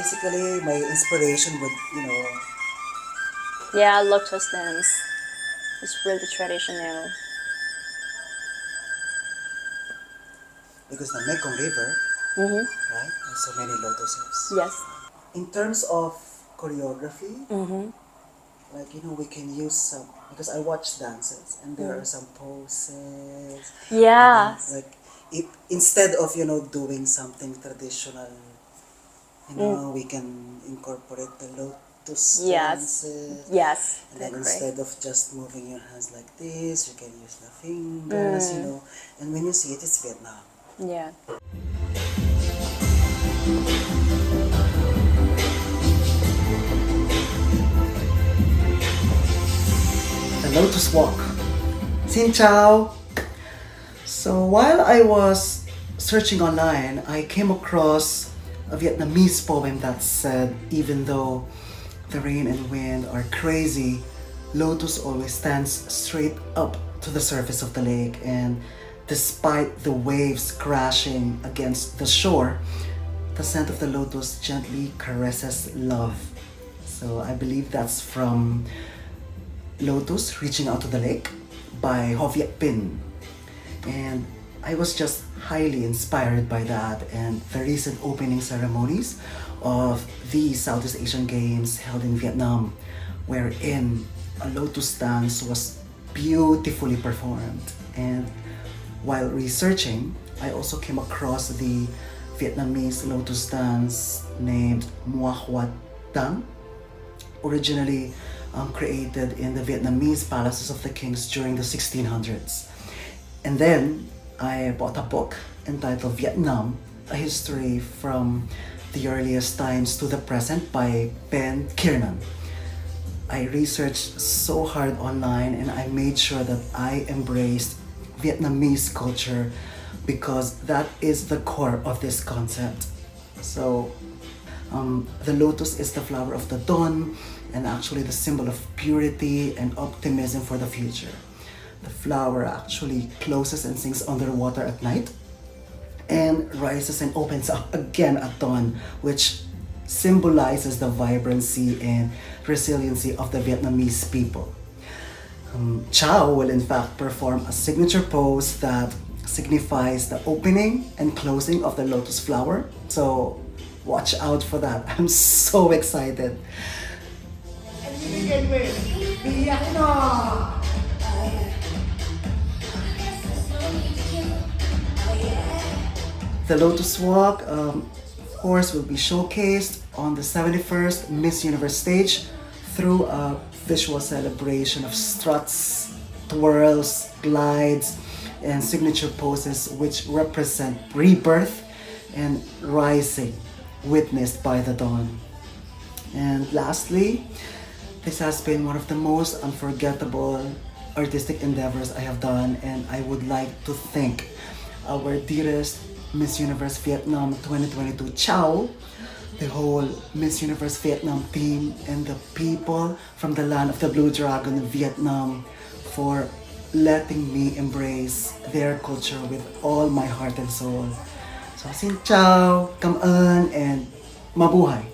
basically my inspiration would, Yeah, Lotus dance. It's really traditional. because the Mekong River, Mm-hmm. right, has so many lotuses. Yes. In terms of choreography, Mm-hmm. like, we can use some, because I watch dances and there are some poses. Yeah. And then, like, instead of, doing something traditional, we can incorporate the lotus Yes. dances. Yes. And then Agree. instead of just moving your hands like this, you can use the fingers, And when you see it, it's Vietnam. Yeah. The Lotus Walk. Xin chào! So while I was searching online, I came across a Vietnamese poem that said, even though the rain and wind are crazy, Lotus always stands straight up to the surface of the lake, and despite the waves crashing against the shore, the scent of the lotus gently caresses love. So I believe that's from Lotus Reaching Out to the Lake by Ho Viet Binh. And I was just highly inspired by that and the recent opening ceremonies of the Southeast Asian Games held in Vietnam, wherein a lotus dance was beautifully performed. And while researching, I also came across the Vietnamese lotus dance named Mua Hoa Dang, originally created in the Vietnamese palaces of the kings during the 1600s. And then I bought a book entitled Vietnam, A History from the Earliest Times to the Present by Ben Kiernan. I researched so hard online and I made sure that I embraced Vietnamese culture because that is the core of this concept. So the lotus is the flower of the dawn and actually the symbol of purity and optimism for the future. The flower actually closes and sinks underwater at night and rises and opens up again at dawn, which symbolizes the vibrancy and resiliency of the Vietnamese people. Chow will in fact perform a signature pose that signifies the opening and closing of the lotus flower. So watch out for that. I'm so excited. The Lotus Walk, of course, will be showcased on the 71st Miss Universe stage through a visual celebration of struts, twirls, glides, and signature poses which represent rebirth and rising witnessed by the dawn. And lastly, this has been one of the most unforgettable artistic endeavors I have done, and I would like to thank our dearest Miss Universe Vietnam 2022 Chow, the whole Miss Universe Vietnam team, and the people from the land of the Blue Dragon in Vietnam for letting me embrace their culture with all my heart and soul. So xin chào, cảm ơn, and mabuhay!